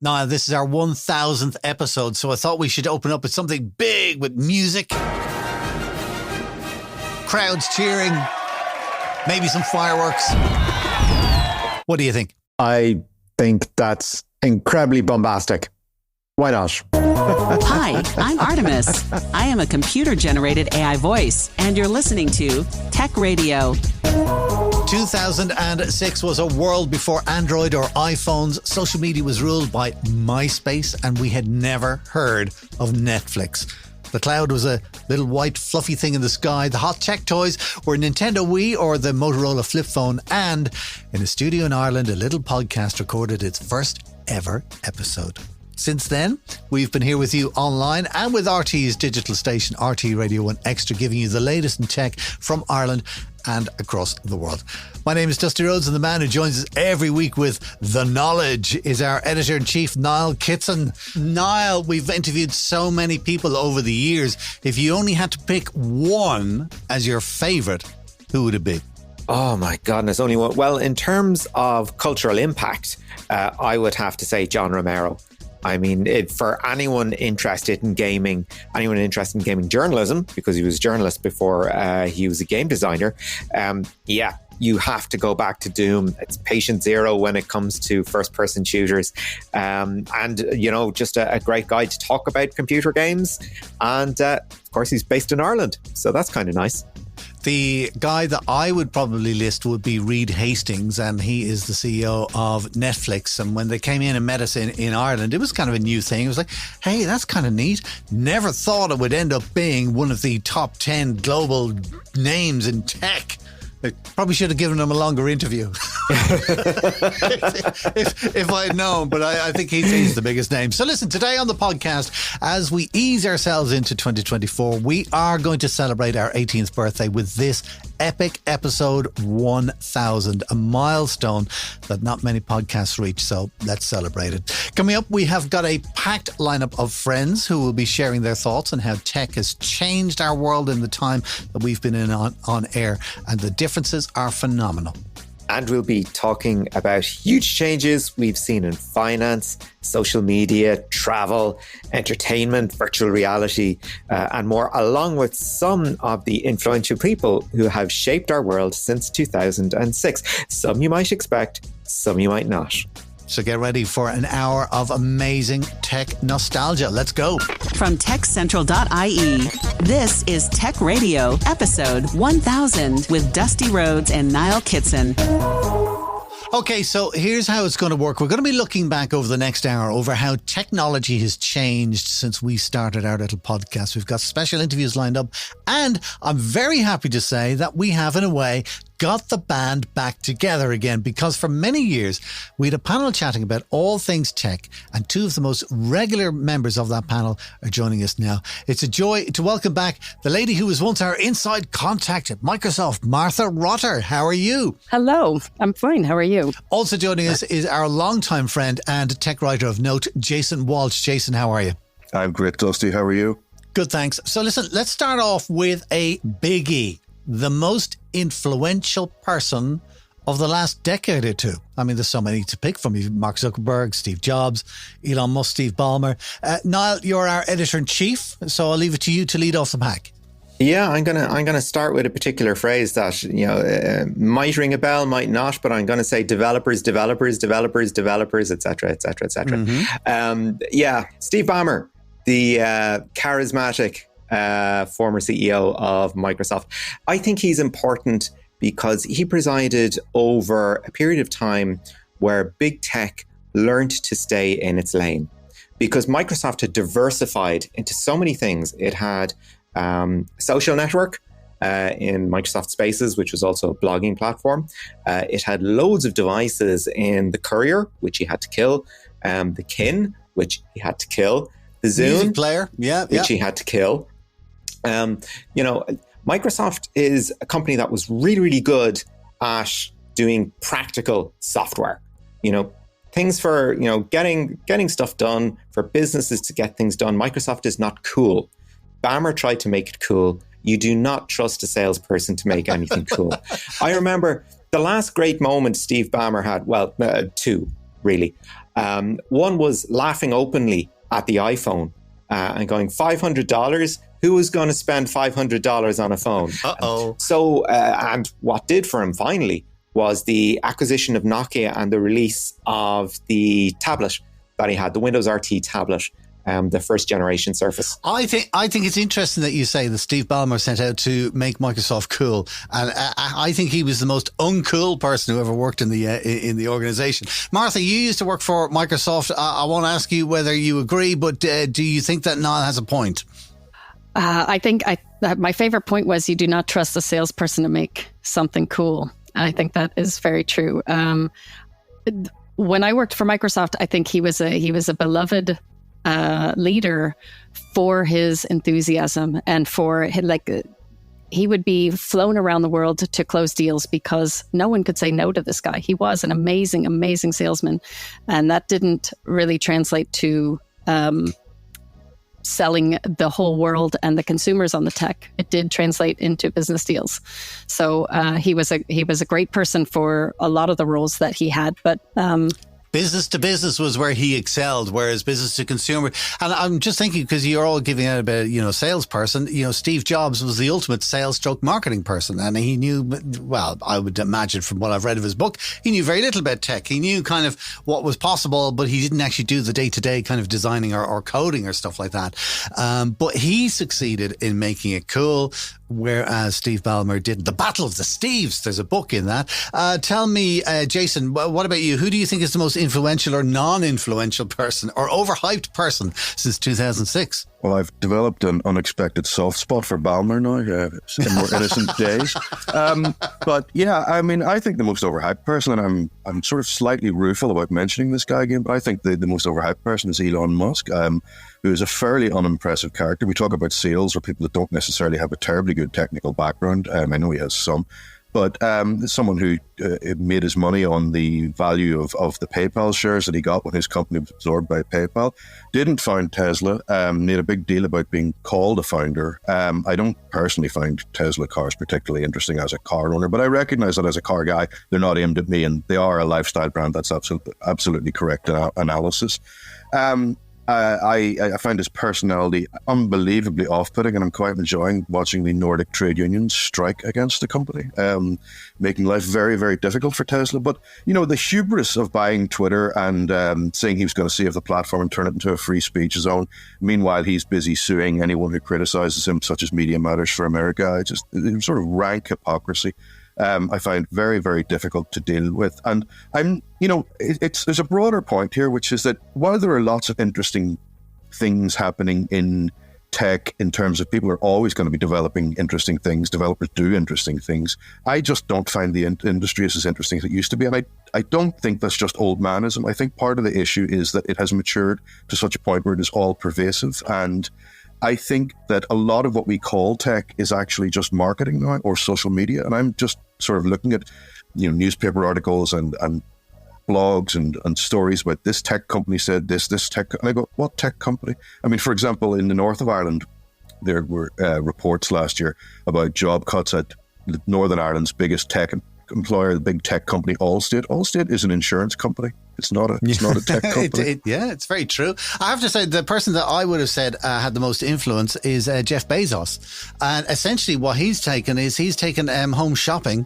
Niall, this is our 1000th episode, so I thought we should open up with something big with music, crowds cheering, maybe some fireworks. What do you think? I think that's incredibly bombastic. Why not? Hi, I'm Artemis. I am a computer-generated AI voice, and you're listening to Tech Radio. 2006 was a world before Android or iPhones. Social media was ruled by MySpace, and we had never heard of Netflix. The cloud was a little white fluffy thing in the sky. The hot tech toys were Nintendo Wii or the Motorola flip phone. And in a studio in Ireland, a little podcast recorded its first ever episode. Since then, we've been here with you online and with RT's digital station, RT Radio 1 Extra, giving you the latest in tech from Ireland and across the world. My name is Dusty Rhodes, and the man who joins us every week with the knowledge is our editor-in-chief, Niall Kitson. Niall, we've interviewed so many people over the years. If you only had to pick one as your favourite, who would it be? Oh my goodness, only one. Well, in terms of cultural impact, I would have to say John Romero. I mean, for anyone interested in gaming journalism, because he was a journalist before he was a game designer, you have to go back to Doom. It's patient zero when it comes to first-person shooters. And, you know, just a great guy to talk about computer games. And, of course, he's based in Ireland, so that's kind of nice. The guy that I would probably list would be Reed Hastings, and he is the CEO of Netflix. And when they came in and met us in Ireland, it was kind of a new thing. It was like, hey, that's kind of neat. Never thought it would end up being one of the top 10 global names in tech. I probably should have given him a longer interview if I had known, but I think he's the biggest name. So listen, today on the podcast, as we ease ourselves into 2024, we are going to celebrate our 18th birthday with this epic episode 1000, a milestone that not many podcasts reach, so let's celebrate it. Coming up, we have got a packed lineup of friends who will be sharing their thoughts on how tech has changed our world in the time that we've been in on air, and the differences are phenomenal. And we'll be talking about huge changes we've seen in finance, social media, travel, entertainment, virtual reality, and more, along with some of the influential people who have shaped our world since 2006. Some you might expect, some you might not. So get ready for an hour of amazing tech nostalgia. Let's go. From techcentral.ie, this is Tech Radio, episode 1000 with Dusty Rhodes and Niall Kitson. Okay, so here's how it's going to work. We're going to be looking back over the next hour over how technology has changed since we started our little podcast. We've got special interviews lined up, and I'm very happy to say that we have, in a way, got the band back together again, because for many years we had a panel chatting about all things tech, and two of the most regular members of that panel are joining us now. It's a joy to welcome back the lady who was once our inside contact at Microsoft, Martha Rotter. How are you? Hello, I'm fine. How are you? Also joining us is our longtime friend and tech writer of note, Jason Walsh. Jason, how are you? I'm great, Dusty. How are you? Good, thanks. So listen, let's start off with a biggie. The most influential person of the last decade or two. I mean, there's so many to pick from. Mark Zuckerberg, Steve Jobs, Elon Musk, Steve Ballmer. Niall, you're our editor-in-chief, so I'll leave it to you to lead off the pack. Yeah, I'm gonna start with a particular phrase that might ring a bell, might not, but I'm gonna say developers, etc., etc., etc. Steve Ballmer, the charismatic former CEO of Microsoft. I think he's important because he presided over a period of time where big tech learned to stay in its lane, because Microsoft had diversified into so many things. It had a social network in Microsoft Spaces, which was also a blogging platform. It had loads of devices in the Courier, which he had to kill, the Kin, which he had to kill, the Zune music player, which he had to kill. Microsoft is a company that was really, really good at doing practical software. Things for, getting stuff done, for businesses to get things done. Microsoft is not cool. Ballmer tried to make it cool. You do not trust a salesperson to make anything cool. I remember the last great moment Steve Ballmer had, two, really. One was laughing openly at the iPhone and going, $500? Who is going to spend $500 on a phone? Uh-oh. So, and what did for him finally was the acquisition of Nokia and the release of the tablet that he had, the Windows RT tablet. The first generation Surface. I think it's interesting that you say that Steve Ballmer set out to make Microsoft cool, and I think he was the most uncool person who ever worked in the organization. Martha, you used to work for Microsoft. I won't ask you whether you agree, but do you think that Niall has a point? I think my favorite point was you do not trust a salesperson to make something cool. And I think that is very true. When I worked for Microsoft, I think he was a beloved leader for his enthusiasm and for he would be flown around the world to close deals because no one could say no to this guy. He was an amazing, amazing salesman, and that didn't really translate to selling the whole world and the consumers on the tech. It did translate into business deals. So he was a great person for a lot of the roles that he had, but business to business was where he excelled, whereas business to consumer. And I'm just thinking, because you're all giving out about, salesperson, Steve Jobs was the ultimate sales stroke marketing person. And he knew, well, I would imagine from what I've read of his book, he knew very little about tech. He knew kind of what was possible, but he didn't actually do the day-to-day kind of designing or coding or stuff like that. But he succeeded in making it cool, whereas Steve Ballmer didn't. The Battle of the Steves, there's a book in that. Tell me, Jason, what about you? Who do you think is the most influential or non-influential person or overhyped person since 2006? Well, I've developed an unexpected soft spot for Ballmer now in more innocent days. But yeah, I mean, I think the most overhyped person, and I'm sort of slightly rueful about mentioning this guy again, but I think the most overhyped person is Elon Musk, who is a fairly unimpressive character. We talk about sales or people that don't necessarily have a terribly good technical background. I know he has some. But someone who made his money on the value of the PayPal shares that he got when his company was absorbed by PayPal, didn't found Tesla, made a big deal about being called a founder. I don't personally find Tesla cars particularly interesting as a car owner, but I recognize that as a car guy, they're not aimed at me, and they are a lifestyle brand. That's absolutely correct analysis. I find his personality unbelievably off-putting, and I'm quite enjoying watching the Nordic trade unions strike against the company, making life very, very difficult for Tesla. But, the hubris of buying Twitter and saying he was going to save the platform and turn it into a free speech zone. Meanwhile, he's busy suing anyone who criticizes him, such as Media Matters for America. It's sort of rank hypocrisy. I find very, very difficult to deal with. And there's a broader point here, which is that while there are lots of interesting things happening in tech in terms of people are always going to be developing interesting things, developers do interesting things, I just don't find the industry as interesting as it used to be. And I don't think that's just old manism. I think part of the issue is that it has matured to such a point where it is all pervasive. And I think that a lot of what we call tech is actually just marketing now or social media. And I'm just sort of looking at, newspaper articles and blogs and stories about this tech company said this tech. And I go, what tech company? I mean, for example, in the north of Ireland, there were reports last year about job cuts at Northern Ireland's biggest tech employer, the big tech company, Allstate. Allstate is an insurance company. It's not a tech company. It's very true. I have to say, the person that I would have said had the most influence is Jeff Bezos. And essentially what he's taken home shopping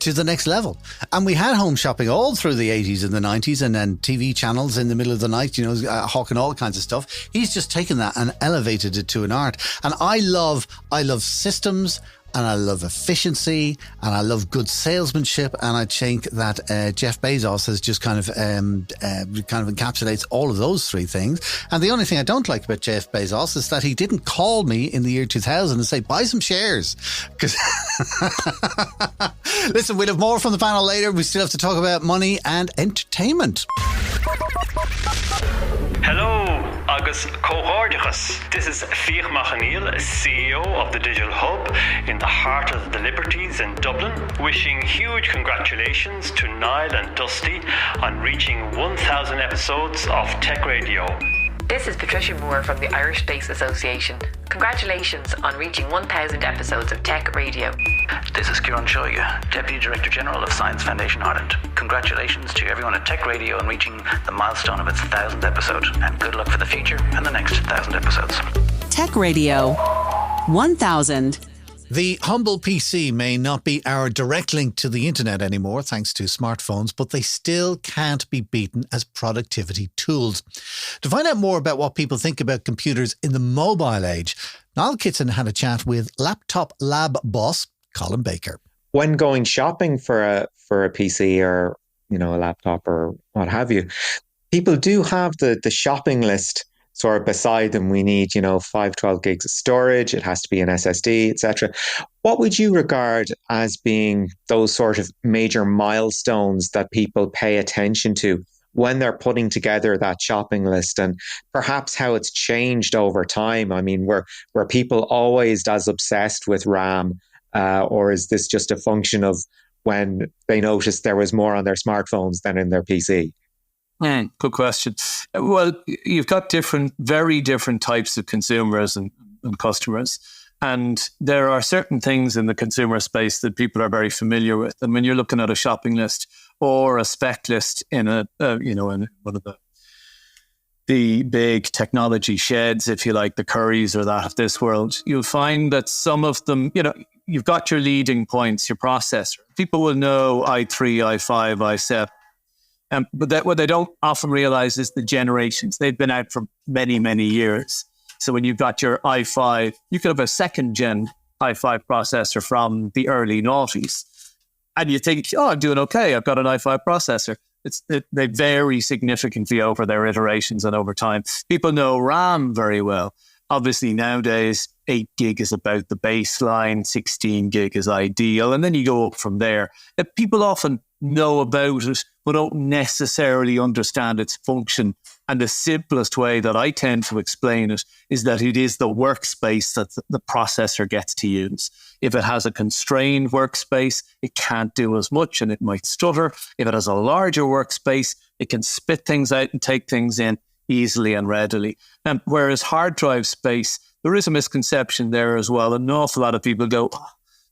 to the next level. And we had home shopping all through the 80s and the 90s, and then TV channels in the middle of the night, hawking all kinds of stuff. He's just taken that and elevated it to an art. And I love systems, and I love efficiency, and I love good salesmanship, and I think that Jeff Bezos has just kind of encapsulates all of those three things. And the only thing I don't like about Jeff Bezos is that he didn't call me in the year 2000 and say, buy some shares. Because listen, we'll have more from the panel later. We still have to talk about money and entertainment. Hello, agus cóhordichas. This is Fiach Machanil, CEO of the Digital Hub in the heart of the Liberties in Dublin, wishing huge congratulations to Niall and Dusty on reaching 1,000 episodes of Tech Radio. This is Patricia Moore from the Irish Space Association. Congratulations on reaching 1,000 episodes of Tech Radio. This is Kieran Shoiga, Deputy Director General of Science Foundation Ireland. Congratulations to everyone at Tech Radio on reaching the milestone of its 1,000th episode, and good luck for the future and the next 1,000 episodes. Tech Radio 1000. The humble PC may not be our direct link to the internet anymore, thanks to smartphones, but they still can't be beaten as productivity tools. To find out more about what people think about computers in the mobile age, Niall Kitson had a chat with Laptop Lab boss Colin Baker. When going shopping for a PC or, a laptop or what have you, people do have the shopping list sort of beside them. We need, 512 gigs of storage. It has to be an SSD, etc. What would you regard as being those sort of major milestones that people pay attention to when they're putting together that shopping list, and perhaps how it's changed over time? I mean, were people always as obsessed with RAM, or is this just a function of when they noticed there was more on their smartphones than in their PC? Good question. Well, you've got very different types of consumers and customers. And there are certain things in the consumer space that people are very familiar with. And when you're looking at a shopping list or a spec list in in one of the big technology sheds, if you like, the Currys or that of this world, you'll find that some of them, you've got your leading points, your processor. People will know i3, i5, i7. But what they don't often realize is the generations. They've been out for many, many years. So when you've got your i5, you could have a second-gen i5 processor from the early noughties. And you think, I'm doing okay. I've got an i5 processor. They vary significantly over their iterations and over time. People know RAM very well. Obviously, nowadays, 8 gig is about the baseline, 16 gig is ideal, and then you go up from there. People often know about it, but don't necessarily understand its function. And the simplest way that I tend to explain it is that it is the workspace that the processor gets to use. If it has a constrained workspace, it can't do as much and it might stutter. If it has a larger workspace, it can spit things out and take things in easily and readily. Whereas hard drive space, there is a misconception there as well. An awful lot of people go,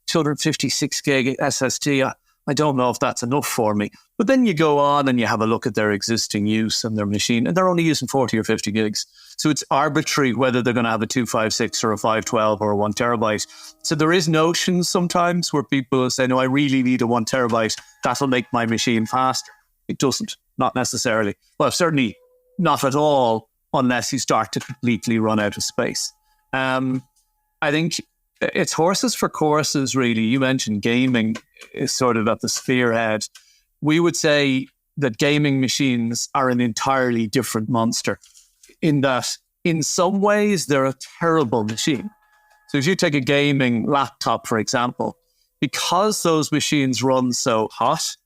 256 gig SSD, I don't know if that's enough for me. But then you go on and you have a look at their existing use and their machine, and they're only using 40 or 50 gigs. So it's arbitrary whether they're going to have a 256 or a 512 or a 1 terabyte. So there is notions sometimes where people say, no, I really need a 1 terabyte. That'll make my machine faster. It doesn't, not necessarily. Well, certainly not at all, unless you start to completely run out of space. I think it's horses for courses, really. You mentioned gaming is sort of at the spearhead. We would say that gaming machines are an entirely different monster in that in some ways they're a terrible machine. So if you take a gaming laptop, for example, because those machines run so hot,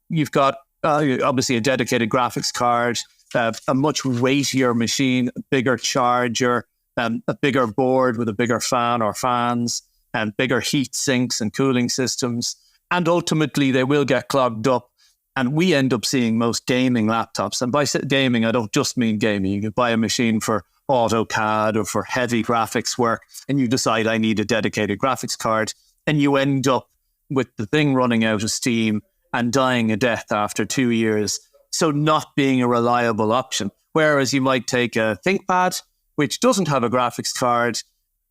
you've got obviously a dedicated graphics card, a much weightier machine, a bigger charger, a bigger board with a bigger fan or fans, and bigger heat sinks and cooling systems. And ultimately, they will get clogged up. And we end up seeing most gaming laptops. And by gaming, I don't just mean gaming. You could buy a machine for AutoCAD or for heavy graphics work, and you decide I need a dedicated graphics card. And you end up with the thing running out of steam and dying a death after 2 years. So not being a reliable option. Whereas you might take a ThinkPad, which doesn't have a graphics card,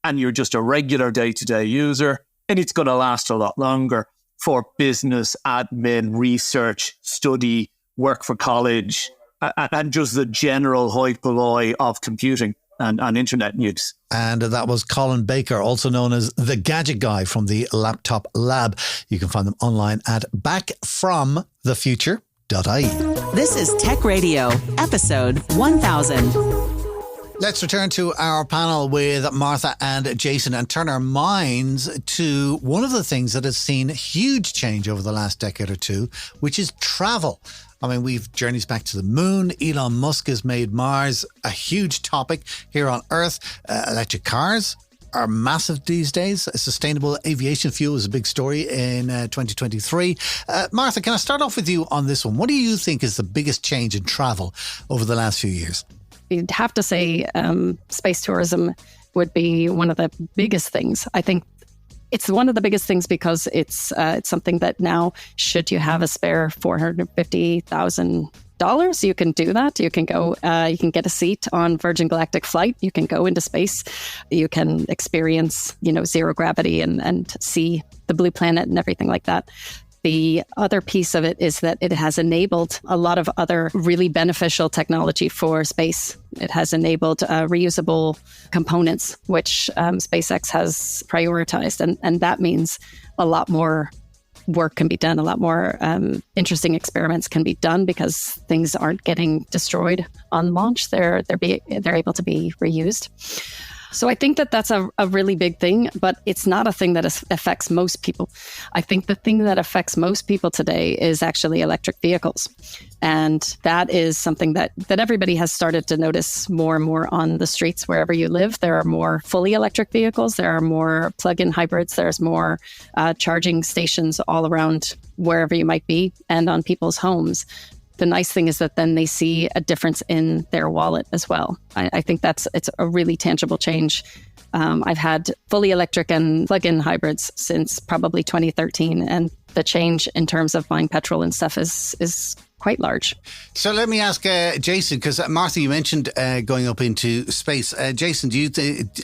and you're just a regular day-to-day user, and it's going to last a lot longer for business, admin, research, study, work for college, and just the general hoi polloi of computing and internet use. And that was Colin Baker, also known as the Gadget Guy from the Laptop Lab. You can find them online at backfromthefuture.ie. This is Tech Radio, episode 1000. Let's return to our panel with Martha and Jason and turn our minds to one of the things that has seen huge change over the last decade or two, which is travel. I mean, we've journeys back to the moon. Elon Musk has made Mars a huge topic here on Earth. Electric cars are massive these days. Sustainable aviation fuel is a big story in 2023. Martha, can I start off with you on this one? What do you think is the biggest change in travel over the last few years? you'd have to say space tourism would be one of the biggest things. I think it's one of the biggest things because it's something that now, should you have a spare $450,000, you can do that. You can go, you can get a seat on Virgin Galactic flight. You can go into space. You can experience, zero gravity and see the blue planet and everything like that. The other piece of it is that it has enabled a lot of other really beneficial technology for space. It has enabled reusable components, which SpaceX has prioritized. And that means a lot more work can be done, a lot more interesting experiments can be done because things aren't getting destroyed on launch. They're able to be reused. So I think that that's a really big thing, but it's not a thing that affects most people. I think the thing that affects most people today is actually electric vehicles. And that is something that everybody has started to notice more and more on the streets wherever you live. There are more fully electric vehicles. There are more plug-in hybrids. There's more charging stations all around wherever you might be and on people's homes. The nice thing is that then they see a difference in their wallet as well. I think it's a really tangible change. I've had fully electric and plug-in hybrids since probably 2013, and the change in terms of buying petrol and stuff is quite large. So let me ask Jason, because Martha, you mentioned going up into space. Jason,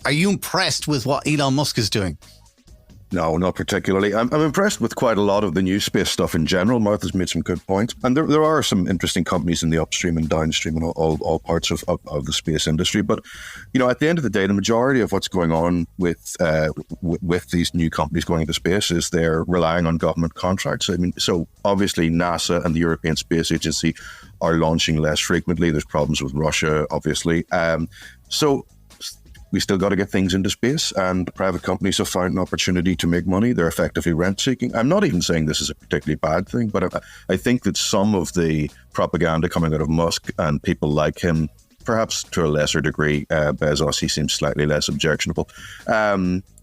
are you impressed with what Elon Musk is doing? No, not particularly. I'm impressed with quite a lot of the new space stuff in general. Martha's made some good points. And there are some interesting companies in the upstream and downstream and all parts of the space industry. But, at the end of the day, the majority of what's going on with these new companies going into space is they're relying on government contracts. So obviously NASA and the European Space Agency are launching less frequently. There's problems with Russia, obviously. So we still got to get things into space, and private companies have found an opportunity to make money. They're effectively rent-seeking. I'm not even saying this is a particularly bad thing, but I think that some of the propaganda coming out of Musk and people like him, perhaps to a lesser degree, Bezos, he seems slightly less objectionable,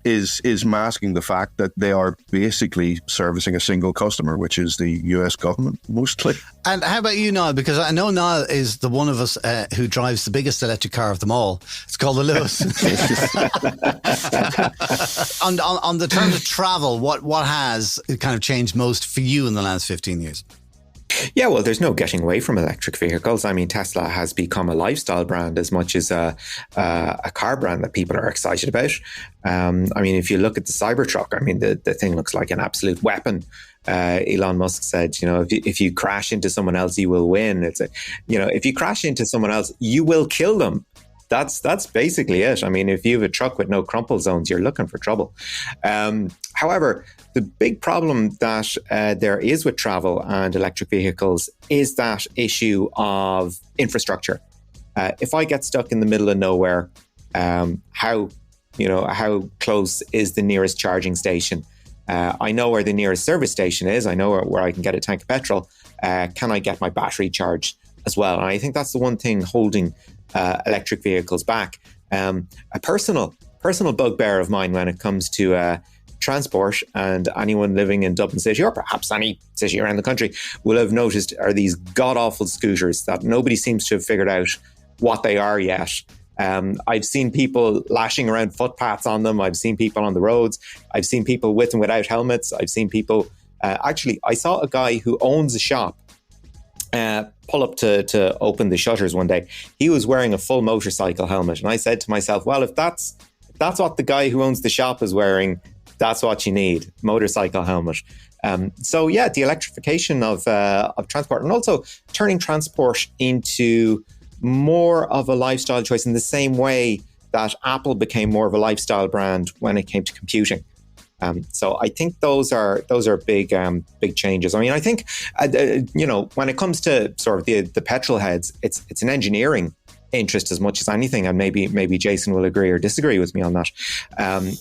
is masking the fact that they are basically servicing a single customer, which is the US government, mostly. And how about you, Niall? Because I know Niall is the one of us who drives the biggest electric car of them all. It's called the Lewis. on the terms of travel, what has kind of changed most for you in the last 15 years? Yeah, well, there's no getting away from electric vehicles. I mean, Tesla has become a lifestyle brand as much as a car brand that people are excited about. If you look at the Cybertruck, the thing looks like an absolute weapon. Elon Musk said, if you crash into someone else, you will win. If you crash into someone else, you will kill them. That's basically it. If you have a truck with no crumple zones, you're looking for trouble. However, the big problem that there is with travel and electric vehicles is that issue of infrastructure. If I get stuck in the middle of nowhere, how close is the nearest charging station? I know where the nearest service station is. I know where I can get a tank of petrol. Can I get my battery charged as well? And I think that's the one thing holding electric vehicles back. A personal bugbear of mine when it comes to transport, and anyone living in Dublin City or perhaps any city around the country will have noticed, are these god-awful scooters that nobody seems to have figured out what they are yet. I've seen people lashing around footpaths on them. I've seen people on the roads. I've seen people with and without helmets. I've seen people... I saw a guy who owns a shop pull up to open the shutters one day. He was wearing a full motorcycle helmet. And I said to myself, well, if that's what the guy who owns the shop is wearing, that's what you need, motorcycle helmet. The electrification of transport, and also turning transport into more of a lifestyle choice in the same way that Apple became more of a lifestyle brand when it came to computing. So I think those are big changes. I think when it comes to sort of the petrol heads, it's an engineering interest as much as anything, and maybe Jason will agree or disagree with me on that.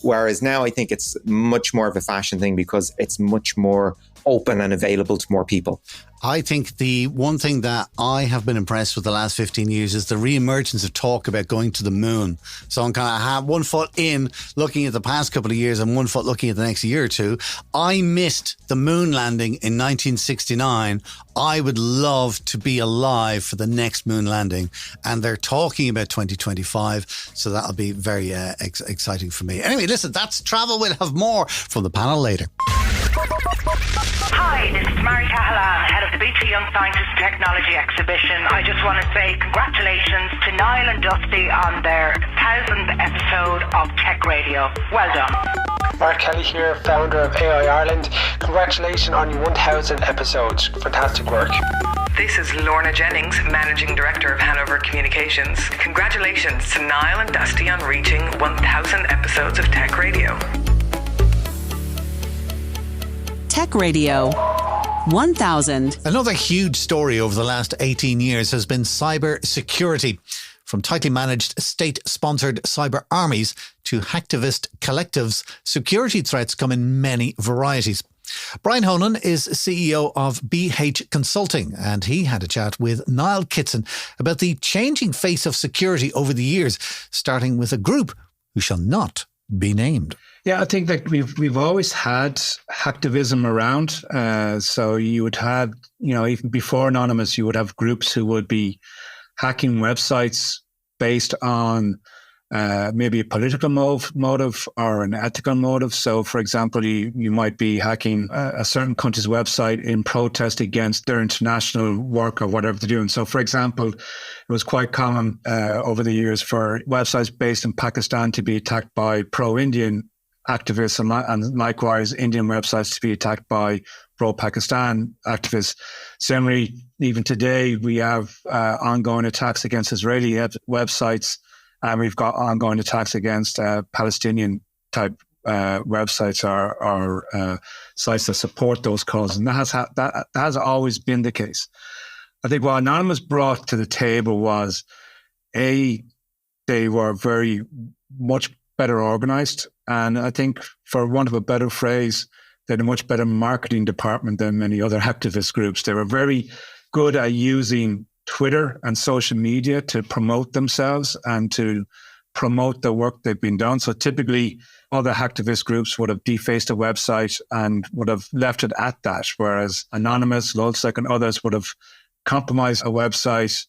Whereas now I think it's much more of a fashion thing because it's much more open and available to more people. I think the one thing that I have been impressed with the last 15 years is the re-emergence of talk about going to the moon. So I'm kind of have one foot in looking at the past couple of years and one foot looking at the next year or two. I missed the moon landing in 1969. I would love to be alive for the next moon landing. And they're talking about 2025. So that'll be very exciting for me. Anyway, listen, that's travel. We'll have more from the panel later. Hi, this is Mary Cahalan, head of the BT Young Scientist Technology Exhibition. I just want to say congratulations to Niall and Dusty on their 1000th episode of Tech Radio. Well done. Mark Kelly here, founder of AI Ireland. Congratulations on your 1000 episodes. Fantastic work. This is Lorna Jennings, Managing Director of Hanover Communications. Congratulations to Niall and Dusty on reaching 1000 episodes of Tech Radio. Tech Radio 1000. Another huge story over the last 18 years has been cyber security. From tightly managed state-sponsored cyber armies to hacktivist collectives, security threats come in many varieties. Brian Honan is CEO of BH Consulting, and he had a chat with Niall Kitson about the changing face of security over the years, starting with a group who shall not be named. Yeah, I think that we've always had hacktivism around. So you would have, even before Anonymous, you would have groups who would be hacking websites based on maybe a political motive or an ethical motive. So, for example, you might be hacking a certain country's website in protest against their international work or whatever they're doing. So, for example, it was quite common over the years for websites based in Pakistan to be attacked by pro-Indian activists and likewise Indian websites to be attacked by pro-Pakistan activists. Similarly, even today, we have ongoing attacks against Israeli websites, and we've got ongoing attacks against Palestinian type websites or sites that support those causes. And that has always been the case. I think what Anonymous brought to the table was, they were very much better organized. And I think, for want of a better phrase, they had a much better marketing department than many other activist groups. They were very good at using Twitter and social media to promote themselves and to promote the work they've been done. So typically, other hacktivist groups would have defaced a website and would have left it at that, whereas Anonymous, Lulzsec and others would have compromised a website,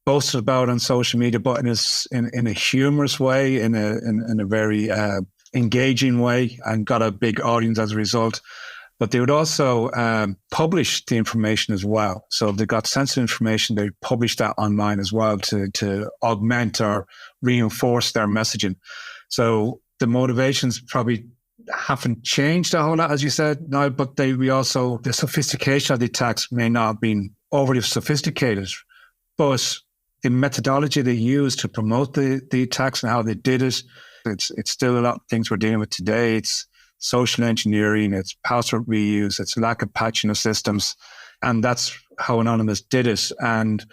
boasted about on social media, but in a humorous way, in a very engaging way, and got a big audience as a result. But they would also publish the information as well. So if they got sensitive information, they publish that online as well to augment or reinforce their messaging. So the motivations probably haven't changed a whole lot, as you said, Niall, but the sophistication of the attacks may not have been overly sophisticated, but the methodology they used to promote the attacks and how they did it, it's still a lot of things we're dealing with today. It's social engineering, it's password reuse, it's lack of patching of systems. And that's how Anonymous did it. And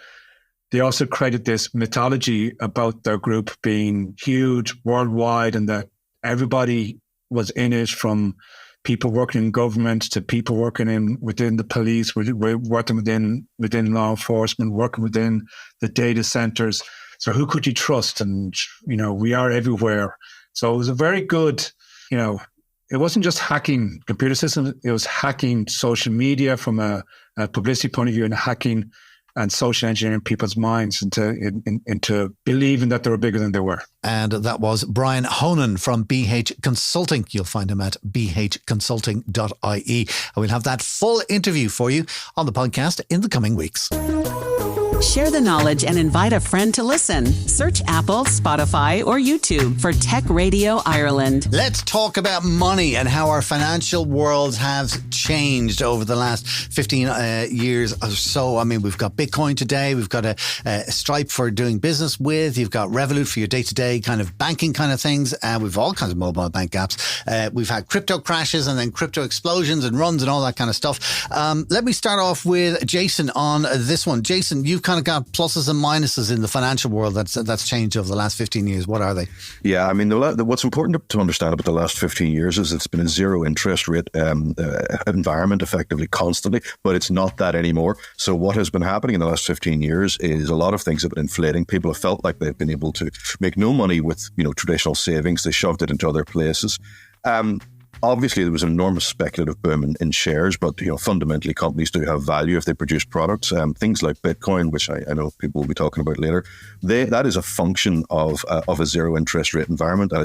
they also created this mythology about their group being huge worldwide and that everybody was in it, from people working in government to people working within the police, working within law enforcement, working within the data centers. So who could you trust? And, we are everywhere. So it was a very good, it wasn't just hacking computer systems, it was hacking social media from a publicity point of view, and hacking and social engineering people's minds into believing that they were bigger than they were. And that was Brian Honan from BH Consulting. You'll find him at bhconsulting.ie. And we'll have that full interview for you on the podcast in the coming weeks. Share the knowledge and invite a friend to listen. Search Apple, Spotify, or YouTube for Tech Radio Ireland. Let's talk about money and how our financial world has changed over the last 15 years or so. I mean, we've got Bitcoin today. We've got a Stripe for doing business with. You've got Revolut for your day-to-day kind of banking kind of things. We've all kinds of mobile bank apps. We've had crypto crashes and then crypto explosions and runs and all that kind of stuff. Let me start off with Jason on this one. Jason, you've kind of got pluses and minuses in the financial world that's changed over the last 15 years. What are they? Yeah, I mean, what's important to understand about the last 15 years is it's been a zero interest rate environment effectively constantly, but it's not that anymore. So what has been happening in the last 15 years is a lot of things have been inflating. People have felt like they've been able to make no money with, traditional savings. They shoved it into other places. Obviously, there was an enormous speculative boom in shares, but fundamentally, companies do have value if they produce products. Things like Bitcoin, which I know people will be talking about later, that is a function of a zero interest rate environment. That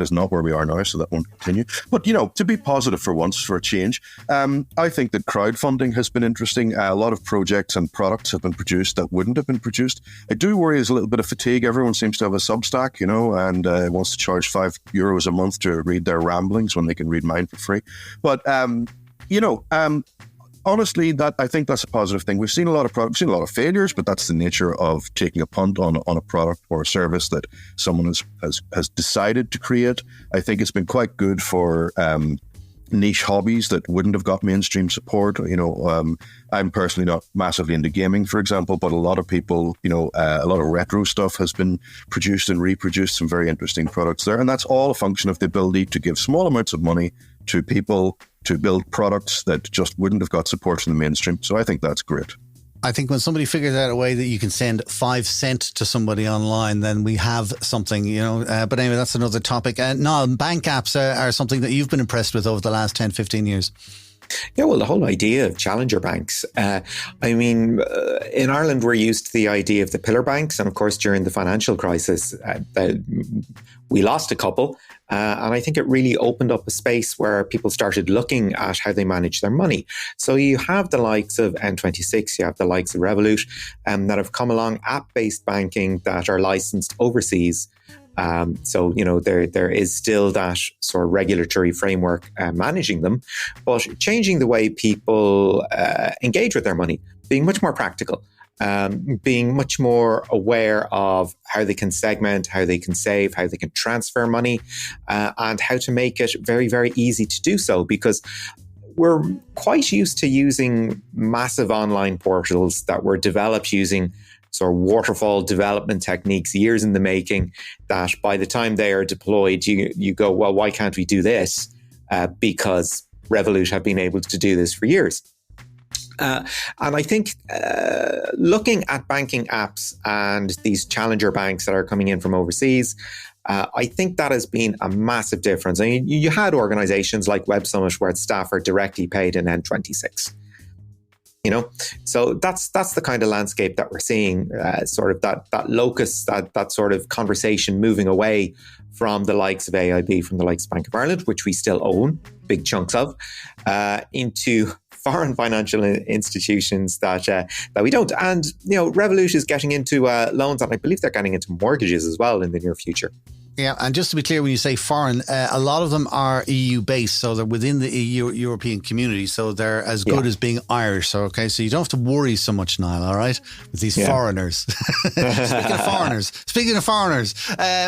is not where we are now, so that won't continue. But to be positive for once, for a change, I think that crowdfunding has been interesting. A lot of projects and products have been produced that wouldn't have been produced. I do worry there's a little bit of fatigue. Everyone seems to have a Substack, and wants to charge €5 a month to read their ramblings when they can read mine for free. But honestly, that I think that's a positive thing. We've seen a lot of products, seen a lot of failures, but that's the nature of taking a punt on a product or a service that someone has decided to create. I think it's been quite good for niche hobbies that wouldn't have got mainstream support. I'm personally not massively into gaming, for example, but a lot of people, a lot of retro stuff has been produced and reproduced, some very interesting products there. And that's all a function of the ability to give small amounts of money to people to build products that just wouldn't have got support from the mainstream. So I think that's great. I think when somebody figures out a way that you can send 5 cents to somebody online, then we have something, but anyway, that's another topic. Niall, bank apps are something that you've been impressed with over the last 10, 15 years. Yeah, well, the whole idea of challenger banks. In Ireland, we're used to the idea of the pillar banks. And of course, during the financial crisis, we lost a couple. And I think it really opened up a space where people started looking at how they manage their money. So you have the likes of N26, you have the likes of Revolut that have come along, app-based banking that are licensed overseas. There is still that sort of regulatory framework managing them, but changing the way people engage with their money, being much more practical. Being much more aware of how they can segment, how they can save, how they can transfer money, and how to make it very, very easy to do so, because we're quite used to using massive online portals that were developed using sort of waterfall development techniques, years in the making, that by the time they are deployed, you go, well, why can't we do this? Because Revolut have been able to do this for years. And I think looking at banking apps and these challenger banks that are coming in from overseas, I think that has been a massive difference. I mean, you had organizations like Web Summit where staff are directly paid in N26. So that's the kind of landscape that we're seeing, sort of that locus, that sort of conversation moving away from the likes of AIB, from the likes of Bank of Ireland, which we still own big chunks of, into foreign financial institutions that we don't. And, Revolut is getting into loans, and I believe they're getting into mortgages as well in the near future. Yeah, and just to be clear, when you say foreign, a lot of them are EU based, so they're within the EU European community, so they're as good as being Irish. So so you don't have to worry so much, Niall. All right, with these foreigners. Speaking of foreigners,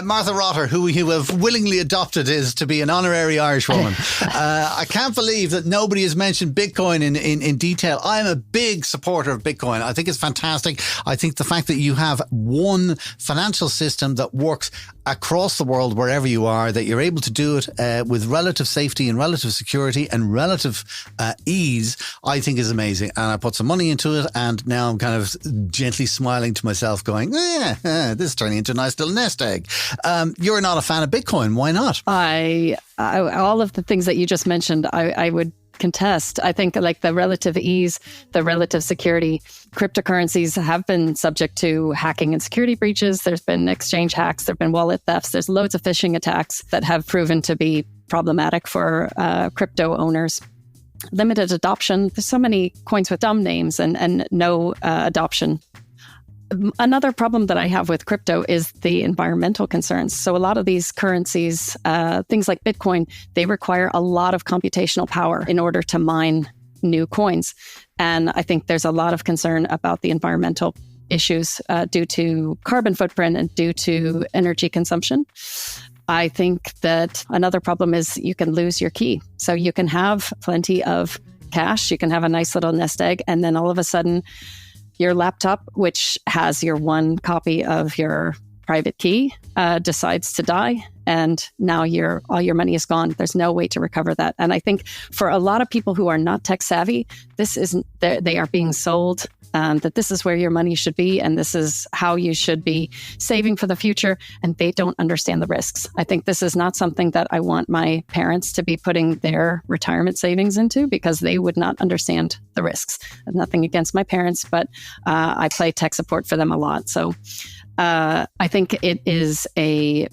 Martha Rotter, who you have willingly adopted, is to be an honorary Irish woman. I can't believe that nobody has mentioned Bitcoin in detail. I am a big supporter of Bitcoin. I think it's fantastic. I think the fact that you have one financial system that works across the world, wherever you are, that you're able to do it with relative safety and relative security and relative ease, I think is amazing. And I put some money into it, and now I'm kind of gently smiling to myself going, this is turning into a nice little nest egg. You're not a fan of Bitcoin. Why not? I all of the things that you just mentioned, I would contest. I think like the relative ease, the relative security, cryptocurrencies have been subject to hacking and security breaches. There's been exchange hacks, there've been wallet thefts, there's loads of phishing attacks that have proven to be problematic for crypto owners. Limited adoption. There's so many coins with dumb names and no adoption. Another problem that I have with crypto is the environmental concerns. So a lot of these currencies, things like Bitcoin, they require a lot of computational power in order to mine new coins. And I think there's a lot of concern about the environmental issues due to carbon footprint and due to energy consumption. I think that another problem is you can lose your key. So you can have plenty of cash, you can have a nice little nest egg, and then all of a sudden your laptop, which has your one copy of your private key, decides to die, and now all your money is gone. There's no way to recover that. And I think for a lot of people who are not tech savvy, this isn't. They are being sold that this is where your money should be, and this is how you should be saving for the future. And they don't understand the risks. I think this is not something that I want my parents to be putting their retirement savings into, because they would not understand the risks. Nothing against my parents, but I play tech support for them a lot. So I think it is a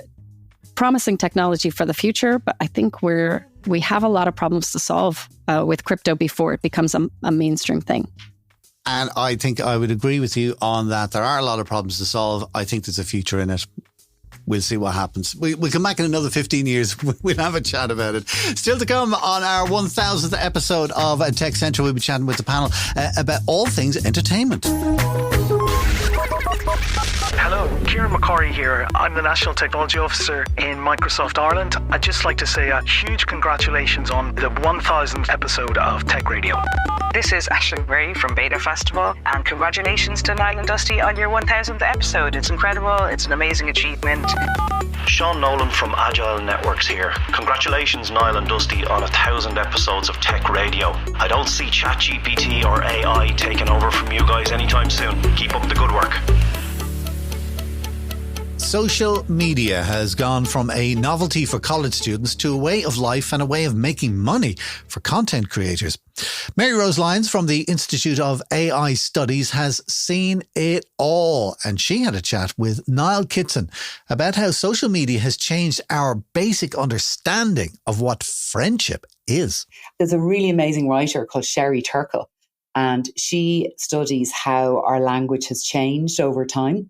promising technology for the future, but I think we have a lot of problems to solve with crypto before it becomes a mainstream thing. And I think I would agree with you on that. There are a lot of problems to solve. I think there's a future in it. We'll see what happens. We'll come back in another 15 years. We'll have a chat about it. Still to come on our 1000th episode of Tech Central, we'll be chatting with the panel about all things entertainment. Hello, Kieran McCorry here. I'm the National Technology Officer in Microsoft Ireland. I'd just like to say a huge congratulations on the 1000th episode of Tech Radio. This is Aisling Ray from Beta Festival, and congratulations to Niall and Dusty on your 1000th episode. It's incredible. It's an amazing achievement. Sean Nolan from Agile Networks here. Congratulations, Niall and Dusty, on 1000 episodes of Tech Radio. I don't see ChatGPT or AI taking over from you guys anytime soon. Keep up the good work. Social media has gone from a novelty for college students to a way of life and a way of making money for content creators. Mary Rose Lyons from the Institute of AI Studies has seen it all, and she had a chat with Niall Kitson about how social media has changed our basic understanding of what friendship is. There's a really amazing writer called Sherry Turkle, and she studies how our language has changed over time.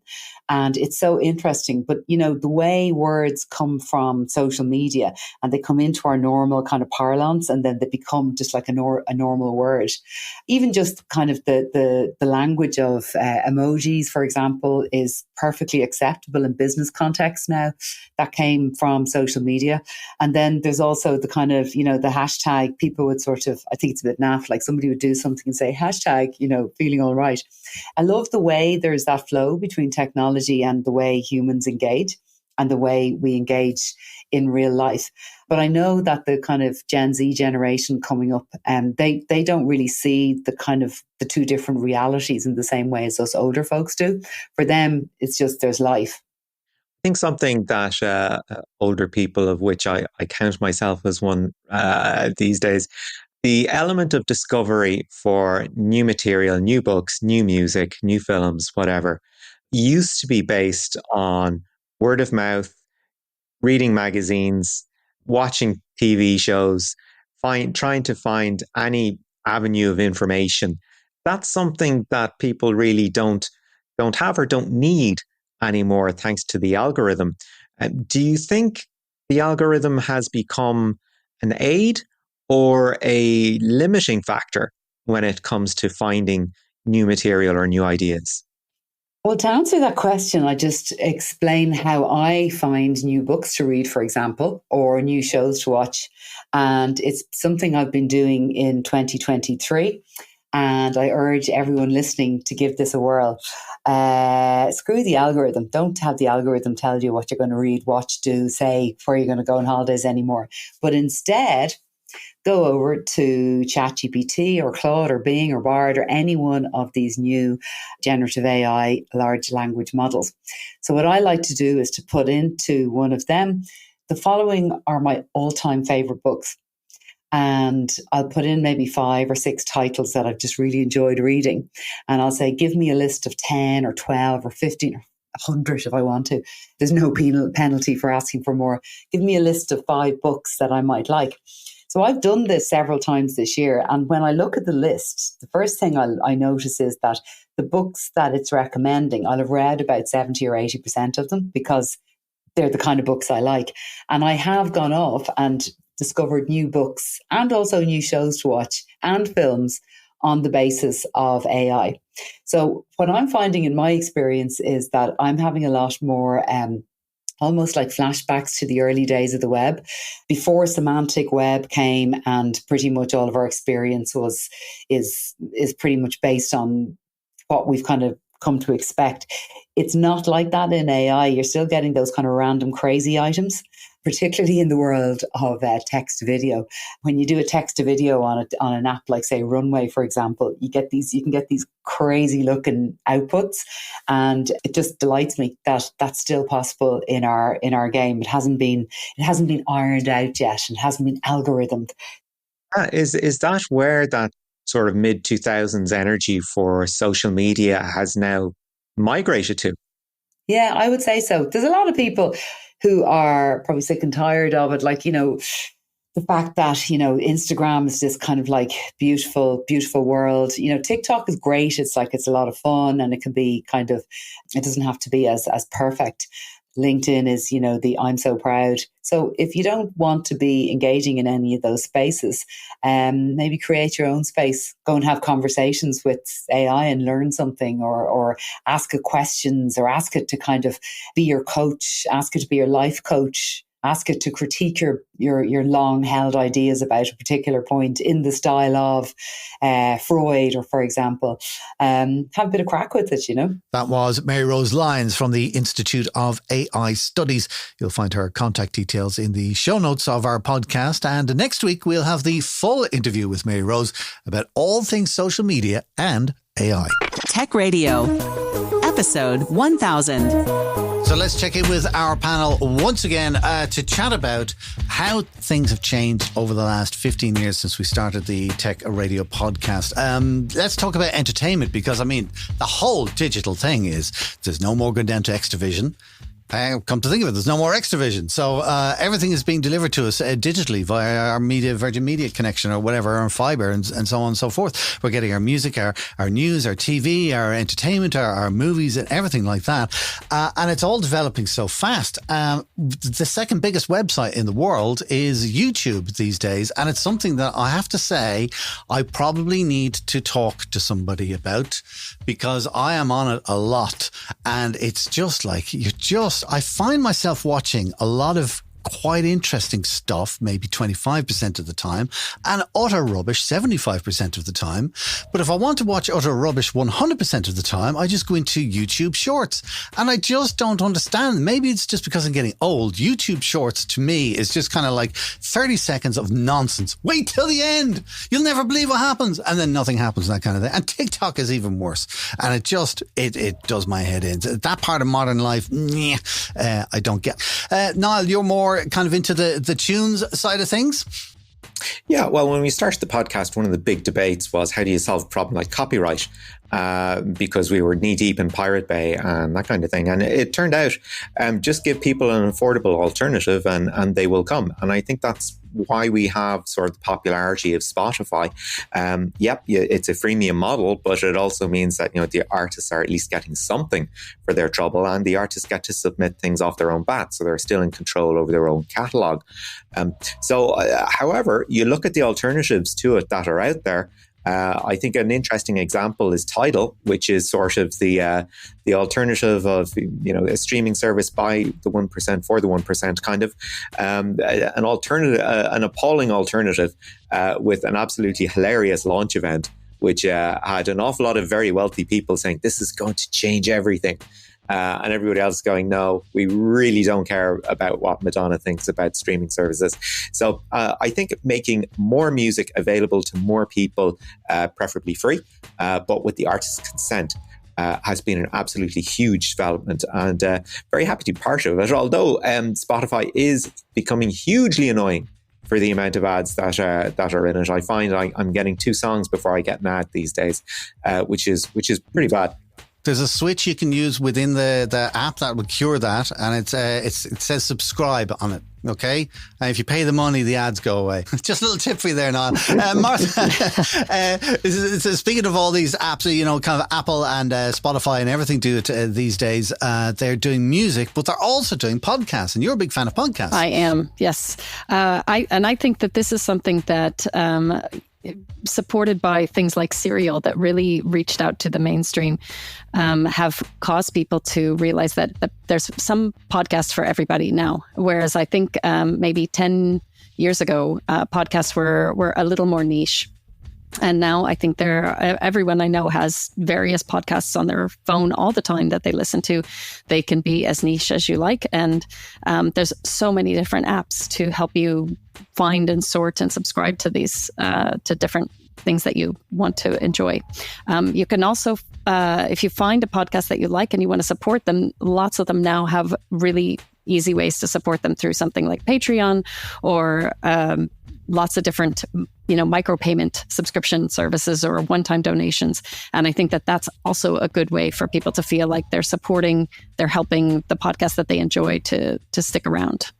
And it's so interesting. But, you know, the way words come from social media and they come into our normal kind of parlance, and then they become just like a normal word. Even just kind of the language of emojis, for example, is perfectly acceptable in business context now. That came from social media. And then there's also the kind of, you know, the hashtag. People would sort of, I think it's a bit naff, like somebody would do something and say hashtag, you know, feeling all right. I love the way there's that flow between technology and the way humans engage and the way we engage in real life. But I know that the kind of Gen Z generation coming up, they don't really see the kind of the two different realities in the same way as us older folks do. For them, it's just there's life. I think something that older people, of which I count myself as one these days, the element of discovery for new material, new books, new music, new films, whatever, used to be based on word of mouth, reading magazines, watching TV shows, trying to find any avenue of information. That's something that people really don't have or don't need anymore, thanks to the algorithm. Do you think the algorithm has become an aid or a limiting factor when it comes to finding new material or new ideas? Well, to answer that question, I just explain how I find new books to read, for example, or new shows to watch. And it's something I've been doing in 2023. And I urge everyone listening to give this a whirl. Screw the algorithm. Don't have the algorithm tell you what you're going to read, watch, do, say, where you're going to go on holidays anymore. But instead, go over to ChatGPT or Claude or Bing or Bard or any one of these new generative AI large language models. So what I like to do is to put into one of them, the following are my all-time favorite books. And I'll put in maybe 5 or 6 titles that I've just really enjoyed reading. And I'll say, give me a list of 10 or 12 or 15 or 100 if I want to. There's no penalty for asking for more. Give me a list of 5 books that I might like. So I've done this several times this year. And when I look at the list, the first thing I notice is that the books that it's recommending, I'll have read about 70 or 80% of them because they're the kind of books I like. And I have gone off and discovered new books and also new shows to watch and films on the basis of AI. So what I'm finding in my experience is that I'm having a lot more almost like flashbacks to the early days of the web, before semantic web came, and pretty much all of our experience is pretty much based on what we've kind of come to expect. It's not like that in AI. You're still getting those kind of random crazy items, particularly in the world of text to video. When you do a text to video on an app like, say, Runway, for example, you can get these crazy looking outputs, and it just delights me that that's still possible in our game. It hasn't been ironed out yet, and hasn't been algorithmed. Is that where that sort of mid 2000s energy for social media has now migrated to? Yeah, I would say so. There's a lot of people who are probably sick and tired of it. Like, the fact that, Instagram is this kind of like beautiful, beautiful world. TikTok is great. It's a lot of fun, and it can be it doesn't have to be as perfect. LinkedIn is, the I'm so proud. So if you don't want to be engaging in any of those spaces, maybe create your own space. Go and have conversations with AI and learn something, or ask it questions, or ask it to kind of be your coach, ask it to be your life coach. Ask it to critique your long-held ideas about a particular point in the style of Freud, or, for example. Have a bit of crack with it, That was Mary Rose Lyons from the Institute of AI Studies. You'll find her contact details in the show notes of our podcast. And next week, we'll have the full interview with Mary Rose about all things social media and AI. Tech Radio, episode 1000. So let's check in with our panel once again to chat about how things have changed over the last 15 years since we started the Tech Radio podcast. Let's talk about entertainment, because, the whole digital thing is there's no more going down to Extravision. Come to think of it, there's no more Extravision. So everything is being delivered to us digitally via our Virgin Media connection or whatever, our fibre and so on and so forth. We're getting our music, our news, our TV, our entertainment, our movies and everything like that. And it's all developing so fast. The second biggest website in the world is YouTube these days. And it's something that I have to say I probably need to talk to somebody about, because I am on it a lot. And it's just like, I find myself watching a lot of quite interesting stuff, maybe 25% of the time, and utter rubbish 75% of the time. But if I want to watch utter rubbish 100% of the time, I just go into YouTube Shorts. And I just don't understand. Maybe it's just because I'm getting old. YouTube Shorts to me is just kind of like 30 seconds of nonsense. Wait till the end. You'll never believe what happens. And then nothing happens, that kind of thing. And TikTok is even worse. And it does my head in. That part of modern life, I don't get. Niall, you're more kind of into the tunes side of things? Yeah, well, when we started the podcast, one of the big debates was how do you solve a problem like copyright? Because we were knee deep in Pirate Bay and that kind of thing. And it turned out just give people an affordable alternative and they will come. And I think that's why we have sort of the popularity of Spotify. It's a freemium model, but it also means that, the artists are at least getting something for their trouble, and the artists get to submit things off their own bat. So they're still in control over their own catalogue. However, you look at the alternatives to it that are out there. I think an interesting example is Tidal, which is sort of the alternative of a streaming service by the 1% for the 1%, kind of an alternative, an appalling alternative with an absolutely hilarious launch event, which had an awful lot of very wealthy people saying this is going to change everything. And everybody else going, no, we really don't care about what Madonna thinks about streaming services. So I think making more music available to more people, preferably free, but with the artist's consent, has been an absolutely huge development, and very happy to be part of it. Although Spotify is becoming hugely annoying for the amount of ads that are in it. I find I'm getting 2 songs before I get an ad these days, which is pretty bad. There's a switch you can use within the app that would cure that, and it says subscribe on it. Okay, and if you pay the money, the ads go away. Just a little tip for you there, Niall. Martha, speaking of all these apps, kind of Apple and Spotify and everything do it these days. They're doing music, but they're also doing podcasts, and you're a big fan of podcasts. I am, yes. I think that this is something that supported by things like Serial that really reached out to the mainstream, have caused people to realize that there's some podcasts for everybody now. Whereas I think maybe 10 years ago, podcasts were a little more niche. And now I think everyone I know has various podcasts on their phone all the time that they listen to. They can be as niche as you like. And there's so many different apps to help you find and sort and subscribe to these, to different things that you want to enjoy. You can also, if you find a podcast that you like and you want to support them, lots of them now have really easy ways to support them through something like Patreon or lots of different, micropayment subscription services or one-time donations. And I think that that's also a good way for people to feel like they're helping the podcast that they enjoy to stick around.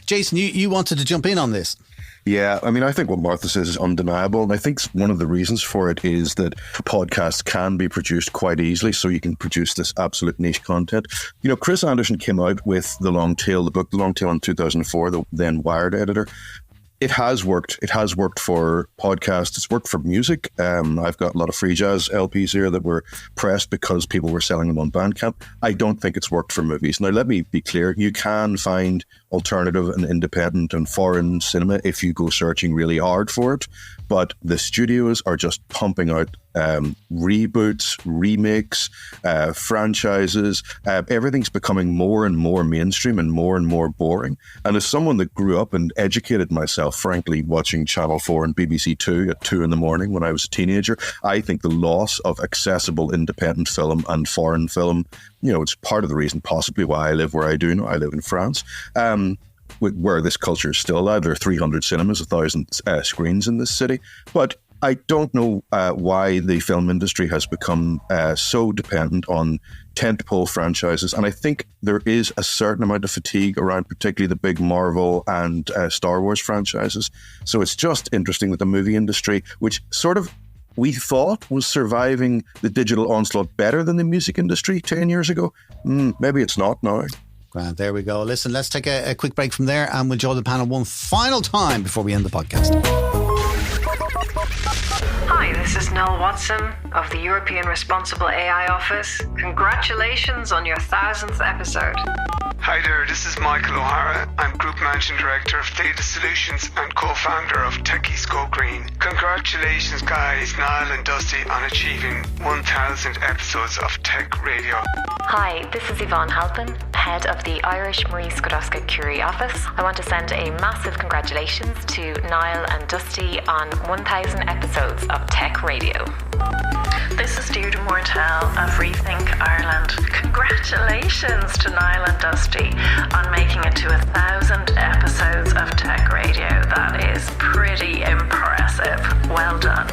Jason, you wanted to jump in on this. Yeah, I mean, I think what Martha says is undeniable. And I think one of the reasons for it is that podcasts can be produced quite easily. So you can produce this absolute niche content. Chris Anderson came out with The Long Tail, the book The Long Tail in 2004, the then Wired editor. It has worked. It has worked for podcasts. It's worked for music. I've got a lot of free jazz LPs here that were pressed because people were selling them on Bandcamp. I don't think it's worked for movies. Now, let me be clear. You can find alternative and independent and foreign cinema if you go searching really hard for it. But the studios are just pumping out reboots, remakes, franchises. Everything's becoming more and more mainstream and more boring. And as someone that grew up and educated myself, frankly, watching Channel 4 and BBC 2 at 2 a.m. when I was a teenager, I think the loss of accessible independent film and foreign film, it's part of the reason possibly why I live where I do now. I live in France. Where this culture is still alive. There are 300 cinemas, 1,000 screens in this city. But I don't know why the film industry has become so dependent on tentpole franchises. And I think there is a certain amount of fatigue around particularly the big Marvel and Star Wars franchises. So it's just interesting that the movie industry, which sort of we thought was surviving the digital onslaught better than the music industry 10 years ago, maybe it's not now. Grand, there we go. Listen, let's take a quick break from there and we'll join the panel one final time before we end the podcast. Hi, this is Noel Watson of the European Responsible AI Office. Congratulations on your 1000th episode. Hi there, this is Michael O'Hara. I'm Group Managing Director of Data Solutions and co-founder of Techies Go Green. Congratulations guys, Niall and Dusty, on achieving 1000 episodes of Tech Radio. Hi, this is Yvonne Halpin, head of the Irish Marie Skłodowska-Curie office. I want to send a massive congratulations to Niall and Dusty on 1000 episodes of Tech Radio. This is Deirdre Mortel of Rethink Ireland. Congratulations to Niall and Dusty on making it to 1000 episodes of Tech Radio. That is pretty impressive. Well done.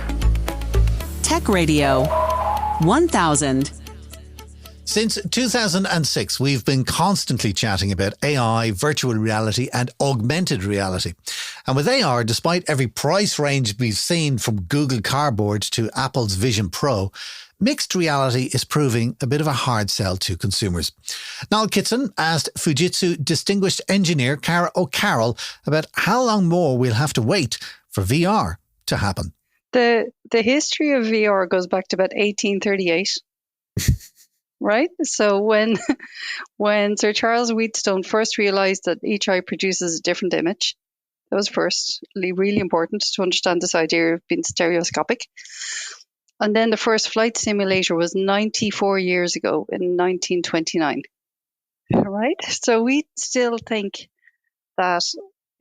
Tech Radio 1000. Since 2006, we've been constantly chatting about AI, virtual reality and augmented reality. And with AR, despite every price range we've seen from Google Cardboard to Apple's Vision Pro, mixed reality is proving a bit of a hard sell to consumers. Niall Kitson asked Fujitsu distinguished engineer Caragh O'Carroll about how long more we'll have to wait for VR to happen. The history of VR goes back to about 1838. Right? So when Sir Charles Wheatstone first realized that each eye produces a different image, that was firstly really important to understand this idea of being stereoscopic. And then the first flight simulator was 94 years ago in 1929. All right? So we still think that,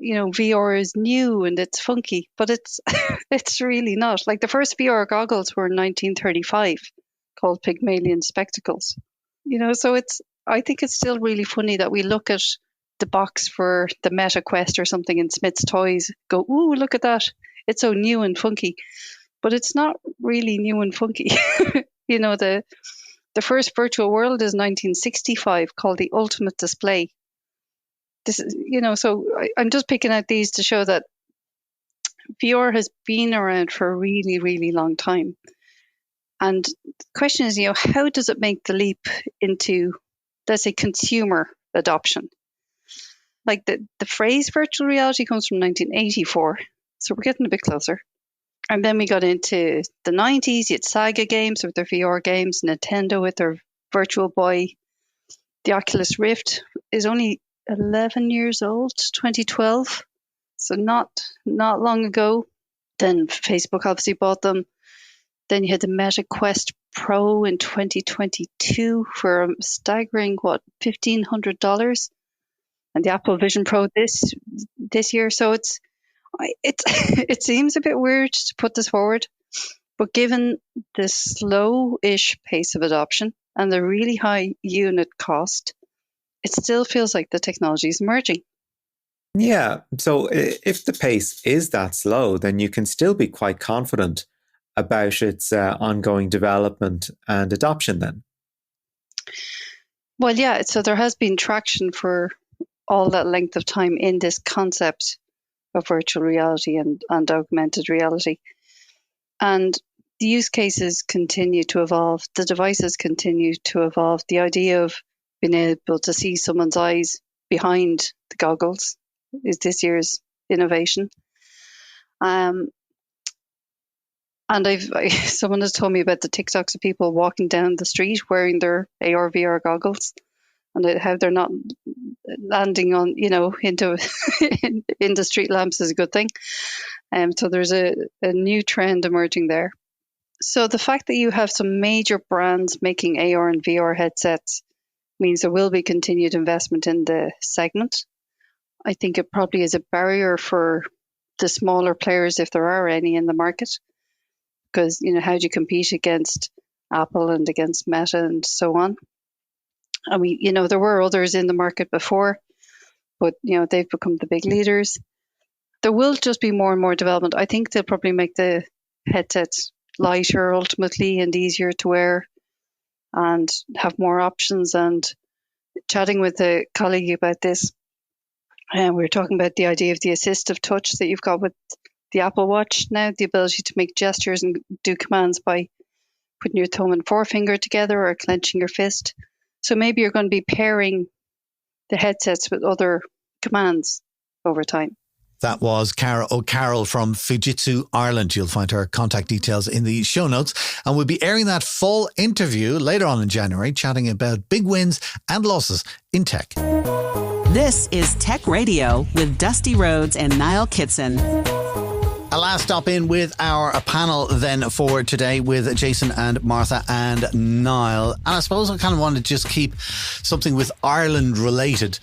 VR is new and it's funky, but it's it's really not. Like the first VR goggles were in 1935. Called Pygmalion spectacles, so I think it's still really funny that we look at the box for the Meta Quest or something in Smith's Toys, go, ooh, look at that. It's so new and funky, but it's not really new and funky. The first virtual world is 1965 called the Ultimate Display. This is, so I'm just picking out these to show that VR has been around for a really, really long time. And the question is, how does it make the leap into, let's say, consumer adoption? Like the phrase virtual reality comes from 1984, so we're getting a bit closer. And then we got into the 90s, you had Saga games with their VR games, Nintendo with their Virtual Boy. The Oculus Rift is only 11 years old, 2012, so not long ago. Then Facebook obviously bought them. Then you had the Meta Quest Pro in 2022 for a staggering, $1,500, and the Apple Vision Pro this year. So it seems a bit weird to put this forward, but given the slow-ish pace of adoption and the really high unit cost, it still feels like the technology is emerging. Yeah. So if the pace is that slow, then you can still be quite confident about its ongoing development and adoption then. Well, yeah. So there has been traction for all that length of time in this concept of virtual reality and augmented reality. And the use cases continue to evolve. The devices continue to evolve. The idea of being able to see someone's eyes behind the goggles is this year's innovation. And someone has told me about the TikToks of people walking down the street wearing their AR VR goggles, and how they're not landing on, into in the street lamps is a good thing. So there's a new trend emerging there. So the fact that you have some major brands making AR and VR headsets means there will be continued investment in the segment. I think it probably is a barrier for the smaller players, if there are any in the market, because, how do you compete against Apple and against Meta and so on? I mean, there were others in the market before, but, they've become the big leaders. There will just be more and more development. I think they'll probably make the headsets lighter ultimately and easier to wear and have more options. And chatting with a colleague about this, we were talking about the idea of the assistive touch that you've got with the Apple Watch now, the ability to make gestures and do commands by putting your thumb and forefinger together or clenching your fist. So maybe you're going to be pairing the headsets with other commands over time. That was Caragh O'Carroll from Fujitsu Ireland. You'll find her contact details in the show notes. And we'll be airing that full interview later on in January, chatting about big wins and losses in tech. This is Tech Radio with Dusty Rhodes and Niall Kitson. A last stop in with our panel then for today with Jason and Martha and Niall. And I suppose I kind of want to just keep something with Ireland related